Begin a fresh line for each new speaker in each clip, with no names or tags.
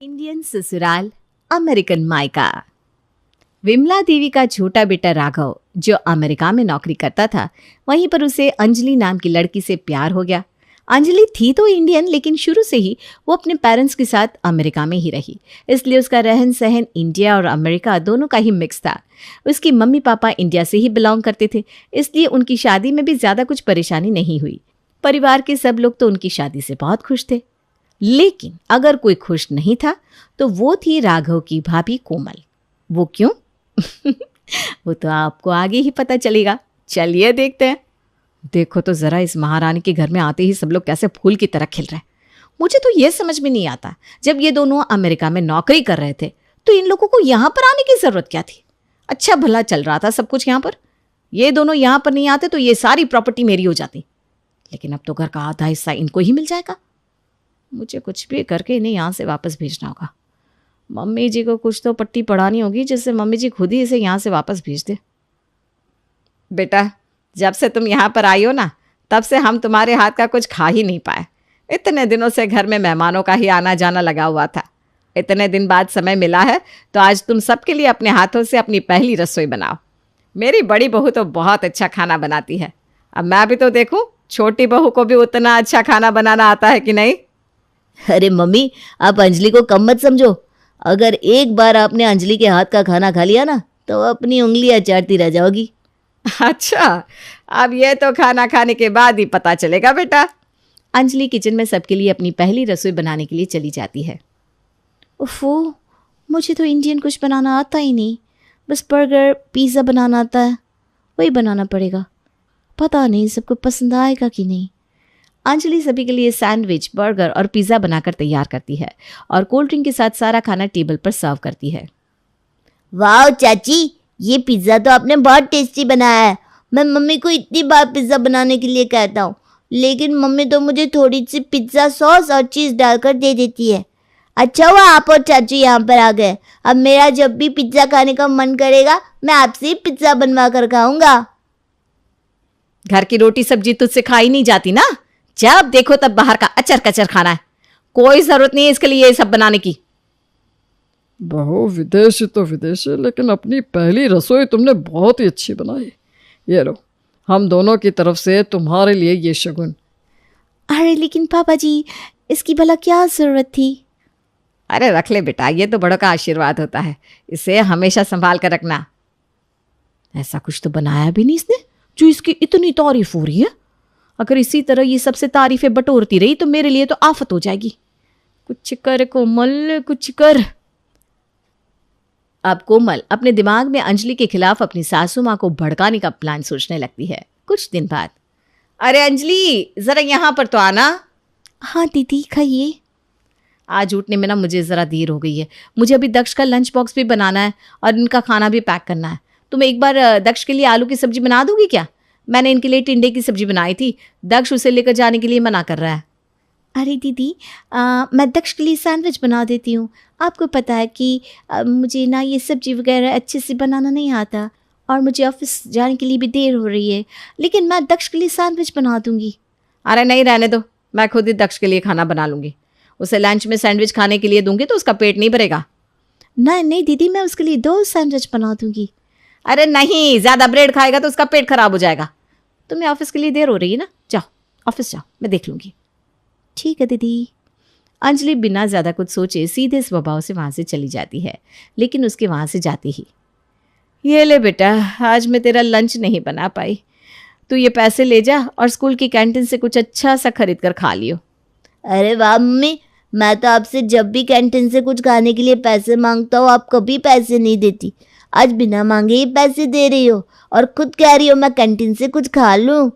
Indian ससुराल American मायका। विमला देवी का छोटा बेटा राघव जो अमेरिका में नौकरी करता था, वहीं पर उसे अंजलि नाम की लड़की से प्यार हो गया। अंजलि थी तो इंडियन, लेकिन शुरू से ही वो अपने पेरेंट्स के साथ अमेरिका में ही रही, इसलिए उसका रहन सहन इंडिया और अमेरिका दोनों का ही मिक्स था। उसकी मम्मी पापा इंडिया से ही बिलोंग करते थे, इसलिए उनकी शादी में भी ज़्यादा कुछ परेशानी नहीं हुई। परिवार के सब लोग तो उनकी शादी से बहुत खुश थे, लेकिन अगर कोई खुश नहीं था तो वो थी राघव की भाभी कोमल। वो क्यों? वो तो आपको आगे ही पता चलेगा, चलिए देखते हैं। देखो तो जरा, इस महारानी के घर में आते ही सब लोग कैसे फूल की तरह खिल रहे हैं। मुझे तो ये समझ में नहीं आता, जब ये दोनों अमेरिका में नौकरी कर रहे थे तो इन लोगों को यहाँ पर आने की जरूरत क्या थी? अच्छा भला चल रहा था सब कुछ यहाँ पर। ये दोनों यहाँ पर नहीं आते तो ये सारी प्रॉपर्टी मेरी हो जाती, लेकिन अब तो घर का आधा हिस्सा इनको ही मिल जाएगा। मुझे कुछ भी करके इन्हें यहाँ से वापस भेजना होगा। मम्मी जी को कुछ तो पट्टी पढ़ानी होगी जिससे मम्मी जी खुद ही इसे यहाँ से वापस भेज दे। बेटा, जब से तुम यहाँ पर आई हो ना, तब से हम तुम्हारे हाथ का कुछ खा ही नहीं पाए। इतने दिनों से घर में मेहमानों का ही आना जाना लगा हुआ था। इतने दिन बाद समय मिला है तो आज तुम सबके लिए अपने हाथों से अपनी पहली रसोई बनाओ। मेरी बड़ी बहू तो बहुत अच्छा खाना बनाती है, अब मैं भी तो देखूं छोटी बहू को भी उतना अच्छा खाना बनाना आता है कि नहीं।
अरे मम्मी, आप अंजलि को कम मत समझो। अगर एक बार आपने अंजलि के हाथ का खाना खा लिया ना, तो अपनी उंगलियां चाटती रह जाओगी।
अच्छा, अब ये तो खाना खाने के बाद ही पता चलेगा बेटा। अंजलि किचन में सबके लिए अपनी पहली रसोई बनाने के लिए चली जाती है।
ओफो, मुझे तो इंडियन कुछ बनाना आता ही नहीं। बस बर्गर पिज़्ज़ा बनाना आता है, वही बनाना पड़ेगा। पता नहीं सबको पसंद आएगा कि नहीं।
अंजलि सभी के लिए सैंडविच, बर्गर और पिज़्ज़ा बनाकर तैयार करती है और कोल्ड ड्रिंक के साथ सारा खाना टेबल पर सर्व करती है।
वाह चाची, ये पिज़्ज़ा तो आपने बहुत टेस्टी बनाया है। मैं मम्मी को इतनी बार पिज़्ज़ा बनाने के लिए कहता हूँ, लेकिन मम्मी तो मुझे थोड़ी सी पिज़्ज़ा सॉस और चीज़ डालकर दे देती है। अच्छा हुआ आप और चाचू यहाँ पर आ गए। अब मेरा जब भी पिज़्ज़ा खाने का मन करेगा, मैं आपसे ही पिज़्ज़ा बनवा कर खाऊंगा।
घर की रोटी सब्जी तुझसे खाई नहीं जाती ना, जब देखो तब बाहर का अचर कचर खाना है। कोई जरूरत नहीं है इसके लिए ये सब बनाने की।
बहू, विदेशी तो विदेशी, लेकिन अपनी पहली रसोई तुमने बहुत ही अच्छी बनाई। ये लो, हम दोनों की तरफ से तुम्हारे लिए ये शगुन।
अरे लेकिन पापा जी, इसकी भला क्या ज़रूरत थी?
अरे रख ले बेटा, ये तो बड़ों का आशीर्वाद होता है, इसे हमेशा संभाल कर रखना। ऐसा कुछ तो बनाया भी नहीं इसने जो इसकी इतनी तारीफ हो रही है। अगर इसी तरह ये सबसे तारीफें बटोरती रही तो मेरे लिए तो आफत हो जाएगी। कुछ कर कोमल, कुछ कर। अब कोमल अपने दिमाग में अंजलि के खिलाफ अपनी सासू माँ को भड़काने का प्लान सोचने लगती है। कुछ दिन बाद, अरे अंजलि, जरा यहाँ पर तो आना।
हाँ दीदी, खाइए।
आज उठने में ना मुझे ज़रा देर हो गई है। मुझे अभी दक्ष का लंच बॉक्स भी बनाना है और इनका खाना भी पैक करना है। तुम एक बार दक्ष के लिए आलू की सब्जी बना दोगी क्या? मैंने इनके लिए टिंडे की सब्जी बनाई थी, दक्ष उसे लेकर जाने के लिए मना कर रहा है।
अरे दीदी, मैं दक्ष के लिए सैंडविच बना देती हूँ। आपको पता है कि मुझे ना ये सब्जी वगैरह अच्छे से बनाना नहीं आता और मुझे ऑफिस जाने के लिए भी देर हो रही है, लेकिन मैं दक्ष के लिए सैंडविच बना दूँगी।
अरे नहीं, रहने दो, मैं खुद ही दक्ष के लिए खाना बना लूँगी। उसे लंच में सैंडविच खाने के लिए दूंगी तो उसका पेट नहीं भरेगा।
नहीं नहीं दीदी, मैं उसके लिए 2 सैंडविच बना दूँगी।
अरे नहीं, ज़्यादा ब्रेड खाएगा तो उसका पेट खराब हो जाएगा। तुम्हें ऑफिस के लिए देर हो रही है ना, जाओ ऑफिस जाओ, मैं देख लूँगी।
ठीक है दीदी।
अंजलि बिना ज़्यादा कुछ सोचे सीधे स्वभाव से वहाँ से चली जाती है, लेकिन उसके वहाँ से जाती ही, ये ले बेटा, आज मैं तेरा लंच नहीं बना पाई, तू ये पैसे ले जा और स्कूल की कैंटीन से कुछ अच्छा सा खरीद कर खा लियो।
अरे वाह मम्मी, मैं तो आपसे जब भी कैंटीन से कुछ खाने के लिए पैसे मांगता हूँ, आप कभी पैसे नहीं देती। आज बिना मांगे ही पैसे दे रही हो और खुद कह रही हो मैं कैंटीन से कुछ खा लूँ।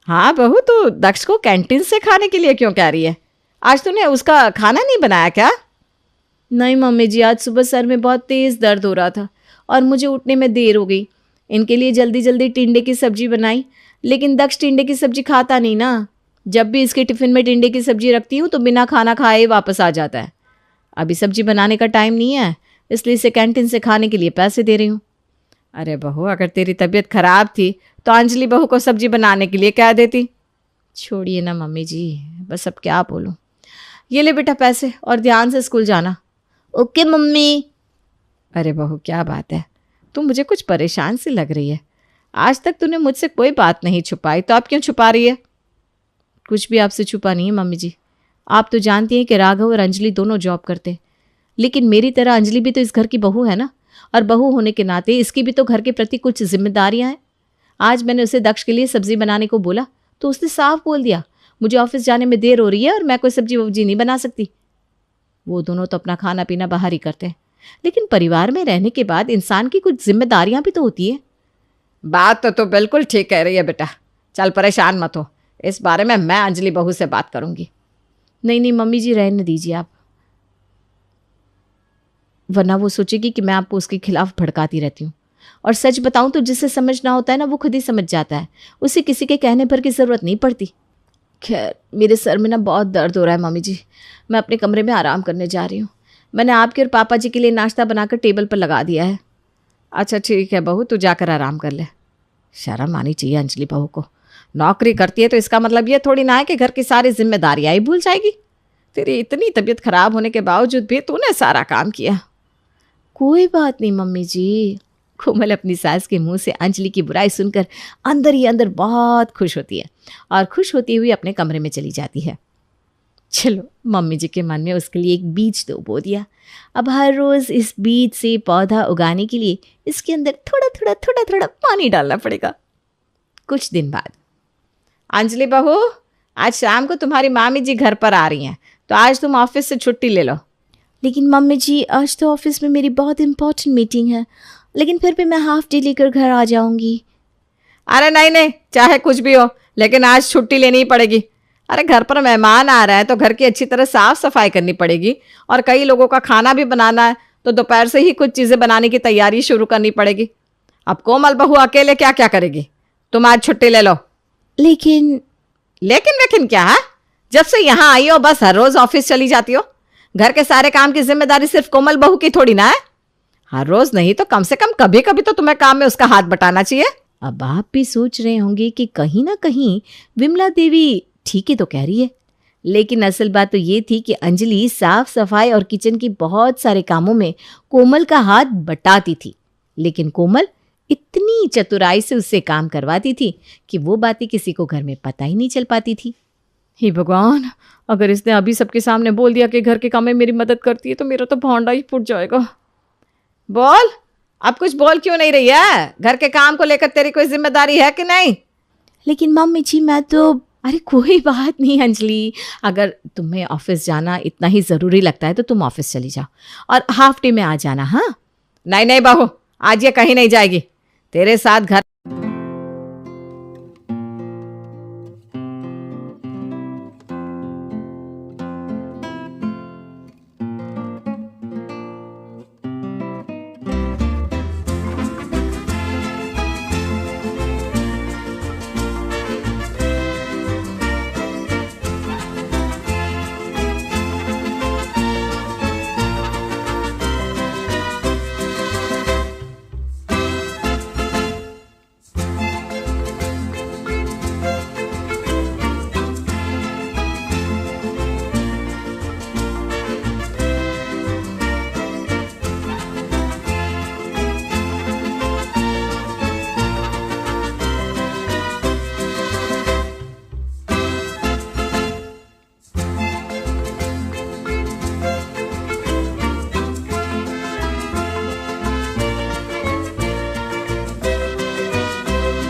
हाँ बहू, तो दक्ष को कैंटीन से खाने के लिए क्यों कह रही है? आज तूने उसका खाना नहीं बनाया क्या? नहीं मम्मी जी, आज सुबह सर में बहुत तेज़ दर्द हो रहा था और मुझे उठने में देर हो गई। इनके लिए जल्दी जल्दी टिंडे की सब्जी बनाई, लेकिन दक्ष टिंडे की सब्जी खाता नहीं ना। जब भी इसके टिफ़िन में टिंडे की सब्जी रखती हूँ तो बिना खाना खाए वापस आ जाता है। अभी सब्जी बनाने का टाइम नहीं है, इसलिए इसे कैंटीन से खाने के लिए पैसे दे रही हूँ। अरे बहू, अगर तेरी तबीयत खराब थी तो अंजलि बहू को सब्जी बनाने के लिए कह देती। छोड़िए ना मम्मी जी, बस अब क्या बोलूँ। ये ले बेटा पैसे और ध्यान से स्कूल जाना।
Okay mummy.
अरे बहू क्या बात है, तू मुझे कुछ परेशान सी लग रही है। आज तक तूने मुझसे कोई बात नहीं छुपाई, तो अब क्यों छुपा रही है? कुछ भी आपसे छुपा नहीं है मम्मी जी। आप तो जानती हैं कि राघव और अंजलि दोनों जॉब करते, लेकिन मेरी तरह अंजलि भी तो इस घर की बहू है ना, और बहू होने के नाते इसकी भी तो घर के प्रति कुछ जिम्मेदारियां हैं। आज मैंने उसे दक्ष के लिए सब्जी बनाने को बोला तो उसने साफ बोल दिया मुझे ऑफिस जाने में देर हो रही है और मैं कोई सब्जी वब्जी नहीं बना सकती। वो दोनों तो अपना खाना पीना बाहर ही करते हैं, लेकिन परिवार में रहने के बाद इंसान की कुछ जिम्मेदारियां भी तो होती है। बात तो बिल्कुल ठीक कह रही है बेटा, चल परेशान मत हो, इस बारे में मैं अंजलि बहू से बात करूंगी। नहीं नहीं मम्मी जी, रहने दीजिए आप, वरना वो सोचेगी कि मैं आपको उसके खिलाफ भड़काती रहती हूँ। और सच बताऊं तो जिसे समझना होता है ना वो खुद ही समझ जाता है, उसे किसी के कहने पर की ज़रूरत नहीं पड़ती। खैर मेरे सर में ना बहुत दर्द हो रहा है मम्मी जी, मैं अपने कमरे में आराम करने जा रही हूँ। मैंने आपके और पापा जी के लिए नाश्ता बनाकर टेबल पर लगा दिया है। अच्छा ठीक है बहू, तू जाकर आराम कर ले। शर्म आनी चाहिए अंजलि बहू को, नौकरी करती है तो इसका मतलब ये थोड़ी ना है कि घर की सारी जिम्मेदारियां ही भूल जाएगी। तेरी इतनी तबीयत खराब होने के बावजूद भी तूने सारा काम किया। कोई बात नहीं मम्मी जी। कोमल अपनी सास के मुंह से अंजलि की बुराई सुनकर अंदर ही अंदर बहुत खुश होती है और खुश होती हुई अपने कमरे में चली जाती है। चलो मम्मी जी के मन में उसके लिए एक बीज तो बो दिया। अब हर रोज़ इस बीज से पौधा उगाने के लिए इसके अंदर थोड़ा थोड़ा पानी डालना पड़ेगा। कुछ दिन बाद, अंजलि बहू आज शाम को तुम्हारी मामी जी घर पर आ रही हैं, तो आज तुम ऑफिस से छुट्टी ले लो।
लेकिन मम्मी जी आज तो ऑफिस में मेरी बहुत इंपॉर्टेंट मीटिंग है, लेकिन फिर भी मैं हाफ डे लेकर घर आ जाऊंगी।
अरे नहीं नहीं, चाहे कुछ भी हो लेकिन आज छुट्टी लेनी ही पड़ेगी। अरे घर पर मेहमान आ रहा है तो घर की अच्छी तरह साफ सफाई करनी पड़ेगी, और कई लोगों का खाना भी बनाना है, तो दोपहर से ही कुछ चीज़ें बनाने की तैयारी शुरू करनी पड़ेगी। अब कोमल बहू अकेले क्या क्या करेगी? तुम आज छुट्टी ले लो। लेकिन क्या है? जब से यहाँ आई हो बस हर रोज़ ऑफिस चली जाती हो। घर के सारे काम की जिम्मेदारी सिर्फ कोमल बहू की थोड़ी ना है। हर रोज नहीं तो कम से कम कभी कभी तो तुम्हें काम में उसका हाथ बटाना चाहिए। अब आप भी सोच रहे होंगे कि कहीं ना कहीं विमला देवी ठीक ही तो कह रही है, लेकिन असल बात तो ये थी कि अंजलि साफ सफाई और किचन की बहुत सारे कामों में कोमल का हाथ बटाती थी, लेकिन कोमल इतनी चतुराई से उससे काम करवाती थी कि वो बातें किसी को घर में पता ही नहीं चल पाती थी। हे भगवान, अगर इसने अभी सबके सामने बोल दिया कि घर के काम में मेरी मदद करती है तो मेरा तो भांडा ही फूट जाएगा। बोल, अब कुछ बोल क्यों नहीं रही है? घर के काम को लेकर तेरी कोई जिम्मेदारी है कि नहीं?
लेकिन मम्मी जी मैं तो।
अरे कोई बात नहीं अंजलि, अगर तुम्हें ऑफिस जाना इतना ही ज़रूरी लगता है तो तुम ऑफिस चली जाओ और हाफ डे में आ जाना। हाँ नहीं नहीं बहू, आज ये कहीं नहीं जाएगी, तेरे साथ घर।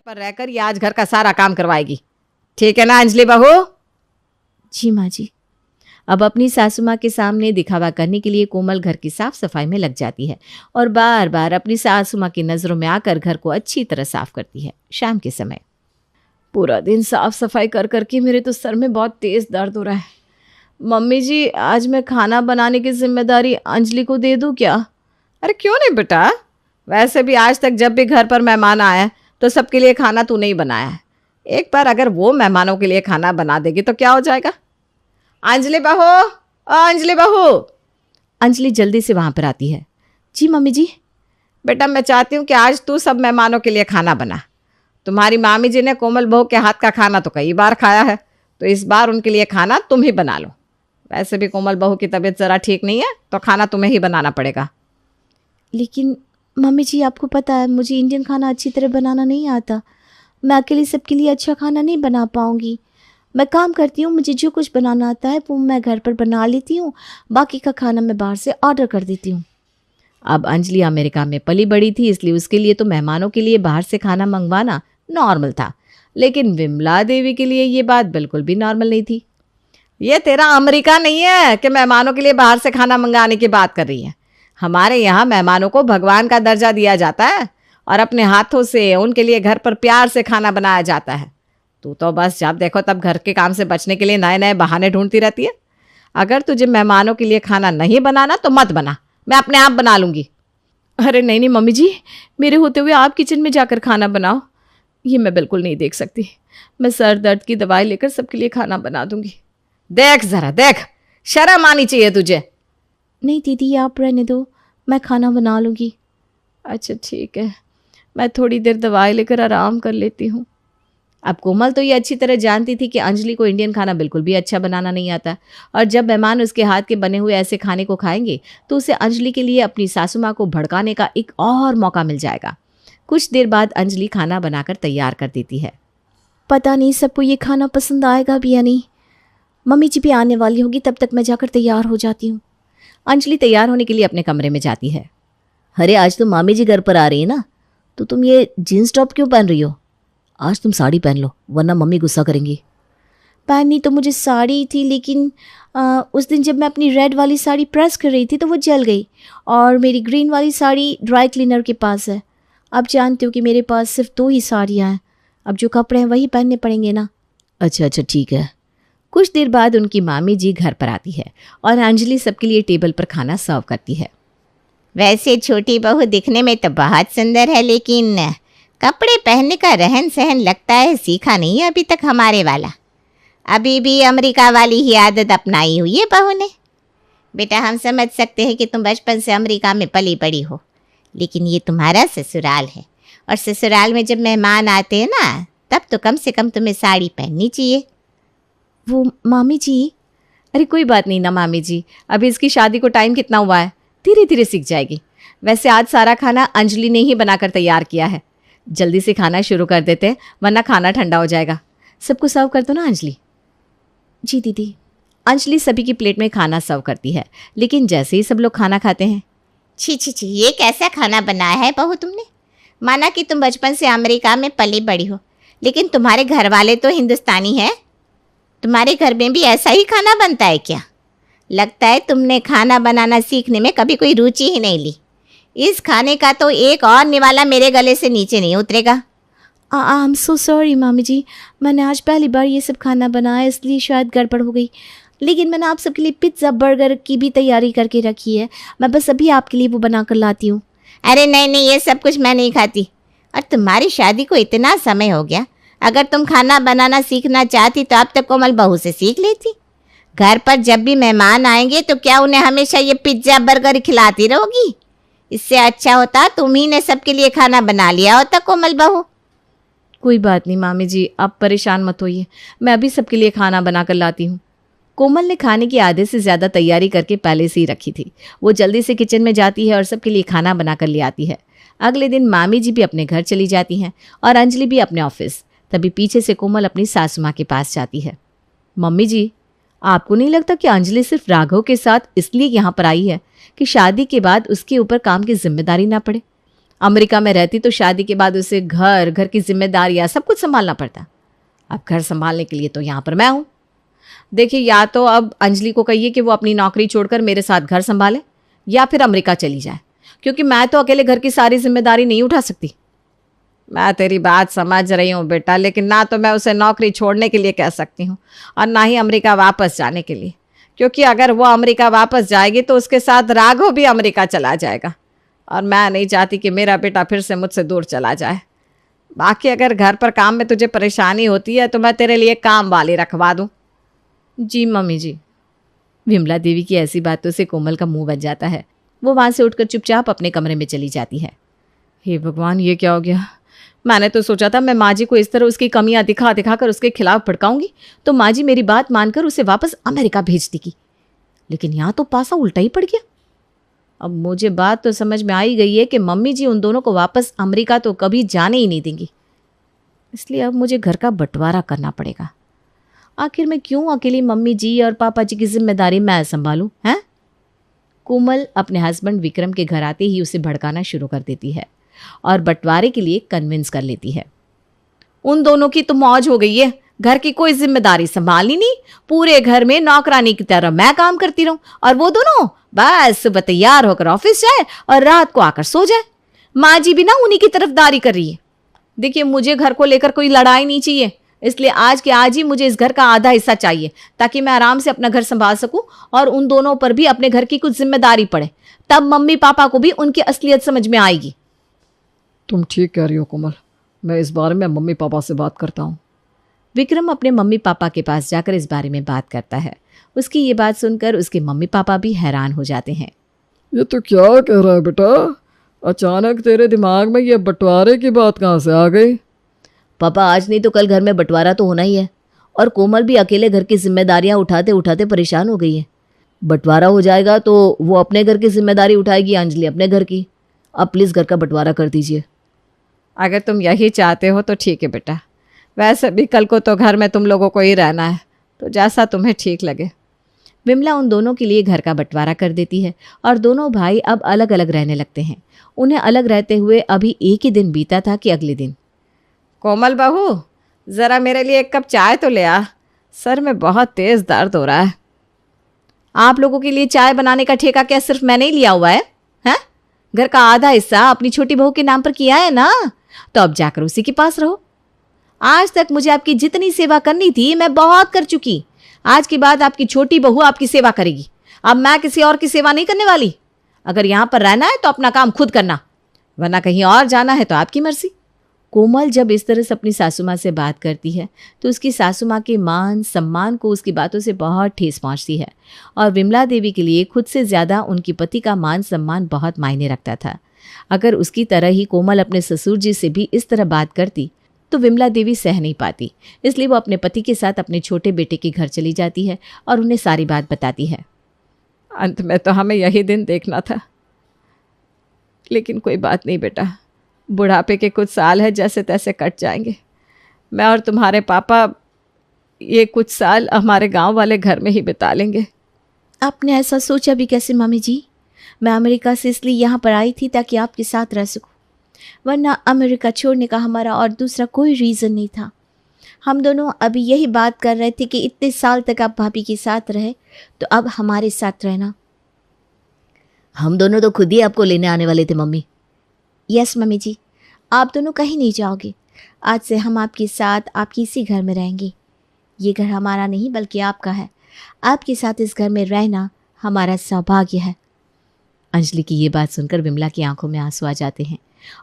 पर रहकर ये आज घर का सारा काम करवाएगी, ठीक है ना अंजलि बहू?
जी माँ जी।
अब अपनी सासू माँ के सामने दिखावा करने के लिए कोमल घर की साफ सफाई में लग जाती है और बार बार अपनी सासू माँ की नज़रों में आकर घर को अच्छी तरह साफ करती है। शाम के समय पूरा दिन साफ सफाई कर करके मेरे तो सर में बहुत तेज़ दर्द हो रहा है। मम्मी जी आज मैं खाना बनाने की जिम्मेदारी अंजलि को दे दूँ क्या? अरे क्यों नहीं बेटा, वैसे भी आज तक जब भी घर पर मेहमान आया तो सबके लिए खाना तूने ही बनाया है। एक बार अगर वो मेहमानों के लिए खाना बना देगी तो क्या हो जाएगा? अंजलि बहू, अंजलि बहू। अंजलि जल्दी से वहाँ पर आती है।
जी मम्मी जी।
बेटा मैं चाहती हूँ कि आज तू सब मेहमानों के लिए खाना बना। तुम्हारी मामी जी ने कोमल बहू के हाथ का खाना तो कई बार खाया है, तो इस बार उनके लिए खाना तुम ही बना लो। वैसे भी कोमल बहू की तबीयत ज़रा ठीक नहीं है, तो खाना तुम्हें ही बनाना पड़ेगा।
लेकिन मम्मी जी, आपको पता है मुझे इंडियन खाना अच्छी तरह बनाना नहीं आता। मैं अकेले सबके लिए अच्छा खाना नहीं बना पाऊँगी। मैं काम करती हूँ, मुझे जो कुछ बनाना आता है वो मैं घर पर बना लेती हूँ, बाकी का खाना मैं बाहर से ऑर्डर कर देती हूँ।
अब अंजलि अमेरिका में पली बड़ी थी, इसलिए उसके लिए तो मेहमानों के लिए बाहर से खाना मंगवाना नॉर्मल था, लेकिन विमला देवी के लिए ये बात बिल्कुल भी नॉर्मल नहीं थी। ये तेरा अमेरिका नहीं है कि मेहमानों के लिए बाहर से खाना मंगाने की बात कर रही है। हमारे यहाँ मेहमानों को भगवान का दर्जा दिया जाता है और अपने हाथों से उनके लिए घर पर प्यार से खाना बनाया जाता है। तू तो बस जब देखो तब घर के काम से बचने के लिए नए नए बहाने ढूंढती रहती है। अगर तुझे मेहमानों के लिए खाना नहीं बनाना तो मत बना, मैं अपने आप बना लूँगी। अरे नहीं नहीं मम्मी जी, मेरे होते हुए आप किचन में जाकर खाना बनाओ, ये मैं बिल्कुल नहीं देख सकती। मैं सर दर्द की दवाई लेकर सबके लिए खाना बना दूंगी। देख ज़रा देख, शर्म आनी चाहिए तुझे।
नहीं दीदी, आप रहने दो, मैं खाना बना लूँगी।
अच्छा ठीक है, मैं थोड़ी देर दवाई लेकर आराम कर लेती हूँ। अब कोमल तो ये अच्छी तरह जानती थी कि अंजलि को इंडियन खाना बिल्कुल भी अच्छा बनाना नहीं आता, और जब मेहमान उसके हाथ के बने हुए ऐसे खाने को खाएंगे तो उसे अंजलि के लिए अपनी सासू माँ को भड़काने का एक और मौका मिल जाएगा। कुछ देर बाद अंजलि खाना बनाकर तैयार कर देती है।
पता नहीं सबको ये खाना पसंद आएगा भी या नहीं। मम्मी जी भी आने वाली होगी, तब तक मैं जाकर तैयार हो जाती हूँ।
अंजलि तैयार होने के लिए अपने कमरे में जाती है।
अरे आज तो मामी जी घर पर आ रही है ना, तो तुम ये जीन्स टॉप क्यों पहन रही हो? आज तुम साड़ी पहन लो, वरना मम्मी गुस्सा करेंगी। पहननी तो मुझे साड़ी थी, लेकिन उस दिन जब मैं अपनी रेड वाली साड़ी प्रेस कर रही थी तो वो जल गई, और मेरी ग्रीन वाली साड़ी ड्राई क्लीनर के पास है। अब जानते हो कि मेरे पास सिर्फ 2 ही साड़ियाँ हैं, अब जो कपड़े हैं वही पहनने पड़ेंगे ना।
अच्छा ठीक है। कुछ देर बाद उनकी मामी जी घर पर आती है और अंजलि सबके लिए टेबल पर खाना सर्व करती है।
वैसे छोटी बहू दिखने में तो बहुत सुंदर है, लेकिन कपड़े पहनने का रहन सहन लगता है सीखा नहीं है अभी तक हमारे वाला। अभी भी अमेरिका वाली ही आदत अपनाई हुई है बहू ने। बेटा, हम समझ सकते हैं कि तुम बचपन से अमेरिका में पली बड़ी हो, लेकिन ये तुम्हारा ससुराल है, और ससुराल में जब मेहमान आते हैं ना, तब तो कम से कम तुम्हें साड़ी पहननी चाहिए।
वो मामी जी, अरे कोई बात नहीं ना मामी जी, अभी इसकी शादी को टाइम कितना हुआ है, धीरे धीरे सीख जाएगी। वैसे आज सारा खाना अंजलि ने ही बनाकर तैयार किया है। जल्दी से खाना शुरू कर देते हैं, वरना खाना ठंडा हो जाएगा। सबको सर्व कर दो ना अंजलि।
जी दीदी।
अंजलि सभी की प्लेट में खाना सर्व करती है, लेकिन जैसे ही सब लोग खाना खाते हैं,
छी छी छी, ये कैसा खाना बनाया है बहू तुमने? माना कि तुम बचपन से अमेरिका में पली बड़ी हो, लेकिन तुम्हारे घर वाले तो हिंदुस्तानी हैं। तुम्हारे घर में भी ऐसा ही खाना बनता है क्या? लगता है तुमने खाना बनाना सीखने में कभी कोई रुचि ही नहीं ली। इस खाने का तो एक और निवाला मेरे गले से नीचे नहीं उतरेगा। आई एम सो सॉरी मामी जी, मैंने आज पहली बार ये सब खाना बनाया, इसलिए शायद गड़बड़ हो गई। लेकिन मैंने आप सबके लिए पिज्ज़ा बर्गर की भी तैयारी करके रखी है, मैं बस अभी आपके लिए वो बना कर लाती हूँ। अरे नहीं नहीं, ये सब कुछ मैं नहीं खाती। और तुम्हारी शादी को इतना समय हो गया, अगर तुम खाना बनाना सीखना चाहती तो अब तक कोमल बहू से सीख लेती। घर पर जब भी मेहमान आएंगे तो क्या उन्हें हमेशा ये पिज्ज़ा बर्गर खिलाती रहोगी? इससे अच्छा होता तुम ही ने सबके लिए खाना बना लिया होता कोमल बहू।
कोई बात नहीं मामी जी, आप परेशान मत होइए, मैं अभी सबके लिए खाना बना कर लाती हूँ। कोमल ने खाने की आधे से ज़्यादा तैयारी करके पहले से ही रखी थी। वो जल्दी से किचन में जाती है और सबके लिए खाना बना कर ले आती है। अगले दिन मामी जी भी अपने घर चली जाती हैं और अंजलि भी अपने ऑफिस। तभी पीछे से कोमल अपनी सासू माँ के पास जाती है। मम्मी जी, आपको नहीं लगता कि अंजलि सिर्फ राघव के साथ इसलिए यहाँ पर आई है कि शादी के बाद उसके ऊपर काम की जिम्मेदारी ना पड़े? अमेरिका में रहती तो शादी के बाद उसे घर की जिम्मेदारियाँ सब कुछ संभालना पड़ता। अब घर संभालने के लिए तो यहाँ पर मैं हूँ। देखिए, या तो अब अंजलि को कहिए कि वो अपनी नौकरी छोड़कर मेरे साथ घर संभाले, या फिर अमेरिका चली जाए, क्योंकि मैं तो अकेले घर की सारी जिम्मेदारी नहीं उठा सकती। मैं तेरी बात समझ रही हूँ बेटा, लेकिन ना तो मैं उसे नौकरी छोड़ने के लिए कह सकती हूँ और ना ही अमेरिका वापस जाने के लिए, क्योंकि अगर वो अमेरिका वापस जाएगी तो उसके साथ राघव भी अमेरिका चला जाएगा, और मैं नहीं चाहती कि मेरा बेटा फिर से मुझसे दूर चला जाए। बाकी अगर घर पर काम में तुझे परेशानी होती है तो मैं तेरे लिए काम वाली रखवा दूँ। जी मम्मी जी। विमला देवी की ऐसी बातों से कोमल का मुंह बन जाता है। वो वहाँ से उठकर चुपचाप अपने कमरे में चली जाती है। हे भगवान, ये क्या हो गया? मैंने तो सोचा था मैं माँ जी को इस तरह उसकी कमियां दिखा दिखा कर उसके खिलाफ भड़काऊंगी तो माँ जी मेरी बात मानकर उसे वापस अमेरिका भेज देगी, लेकिन यहाँ तो पासा उल्टा ही पड़ गया। अब मुझे बात तो समझ में आ ही गई है कि मम्मी जी उन दोनों को वापस अमेरिका तो कभी जाने ही नहीं देंगी, इसलिए अब मुझे घर का बंटवारा करना पड़ेगा। आखिर मैं क्यों अकेली मम्मी जी और पापा जी की जिम्मेदारी मैं संभालूं, हैं? कोमल अपने हस्बैंड विक्रम के घर आते ही उसे भड़काना शुरू कर देती है और बंटवारे के लिए कन्विंस कर लेती है। उन दोनों की तो मौज हो गई है, घर की कोई जिम्मेदारी संभालनी नहीं, पूरे घर में नौकरानी की तरह मैं काम करती रहूं और वो दोनों बस सुबह तैयार होकर ऑफिस जाए और रात को आकर सो जाए। माँ जी भी ना उन्हीं की तरफदारी कर रही है। देखिए, मुझे घर को लेकर कोई लड़ाई नहीं चाहिए, इसलिए आज के आज ही मुझे इस घर का आधा हिस्सा चाहिए ताकि मैं आराम से अपना घर संभाल सकूं और उन दोनों पर भी अपने घर की कुछ जिम्मेदारी पड़े। तब मम्मी पापा को भी उनकी असलियत समझ में आएगी।
तुम ठीक कह रही हो कोमल, मैं इस बारे में मम्मी पापा से बात करता हूँ।
विक्रम अपने मम्मी पापा के पास जाकर इस बारे में बात करता है। उसकी ये बात सुनकर उसके मम्मी पापा भी हैरान हो जाते हैं।
ये तो क्या कह रहा है बेटा, अचानक तेरे दिमाग में ये बंटवारे की बात कहाँ से आ गई?
पापा, आज नहीं तो कल घर में बंटवारा तो होना ही है और कोमल भी अकेले घर की जिम्मेदारियां उठाते उठाते परेशान हो गई है। बंटवारा हो जाएगा तो वो अपने घर की जिम्मेदारी उठाएगी, अंजलि अपने घर की। अब प्लीज़ घर का बंटवारा कर दीजिए।
अगर तुम यही चाहते हो तो ठीक है बेटा, वैसे भी कल को तो घर में तुम लोगों को ही रहना है, तो जैसा तुम्हें ठीक लगे। विमला उन दोनों के लिए घर का बंटवारा कर देती है और दोनों भाई अब अलग अलग रहने लगते हैं। उन्हें अलग रहते हुए अभी एक ही दिन बीता था कि अगले दिन, कोमल बहू ज़रा मेरे लिए एक कप चाय तो ले आ, सर में बहुत तेज़ दर्द हो रहा है। आप लोगों के लिए चाय बनाने का ठेका क्या सिर्फ मैंने ही लिया हुआ है? हैं? घर का आधा हिस्सा अपनी छोटी बहू के नाम पर किया है ना, तो अब जाकर उसी के पास रहो। आज तक मुझे आपकी जितनी सेवा करनी थी मैं बहुत कर चुकी। आज के बाद आपकी छोटी बहू आपकी सेवा करेगी। अब मैं किसी और की सेवा नहीं करने वाली। अगर यहाँ पर रहना है तो अपना काम खुद करना, वरना कहीं और जाना है तो आपकी मर्जी। कोमल जब इस तरह से अपनी सासू माँ से बात करती है तो उसकी सासू माँ के मान सम्मान को उसकी बातों से बहुत ठेस पहुँचती है और विमला देवी के लिए खुद से ज़्यादा उनकी पति का मान सम्मान बहुत मायने रखता था। अगर उसकी तरह ही कोमल अपने ससुर जी से भी इस तरह बात करती तो विमला देवी सह नहीं पाती, इसलिए वो अपने पति के साथ अपने छोटे बेटे के घर चली जाती है और उन्हें सारी बात बताती है। अंत में तो हमें यही दिन देखना था, लेकिन कोई बात नहीं बेटा, बुढ़ापे के कुछ साल है जैसे तैसे कट जाएंगे। मैं और तुम्हारे पापा ये कुछ साल हमारे गांव वाले घर में ही बिता लेंगे।
आपने ऐसा सोचा भी कैसे मम्मी जी? मैं अमेरिका से इसलिए यहाँ पर आई थी ताकि आपके साथ रह सकूँ, वरना अमेरिका छोड़ने का हमारा और दूसरा कोई रीज़न नहीं था। हम दोनों अभी यही बात कर रहे थे कि इतने साल तक आप भाभी के साथ रहे तो अब हमारे साथ रहना। हम दोनों तो खुद ही आपको लेने आने वाले थे मम्मी। यस मम्मी जी, आप दोनों कहीं नहीं जाओगे। आज से हम आपके साथ आपके इसी घर में रहेंगे। ये घर हमारा नहीं बल्कि आपका है। आपके साथ इस घर में रहना हमारा सौभाग्य है।
अंजलि की ये बात सुनकर विमला की आंखों में आंसू आ जाते हैं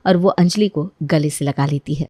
और वो अंजलि को गले से लगा लेती है।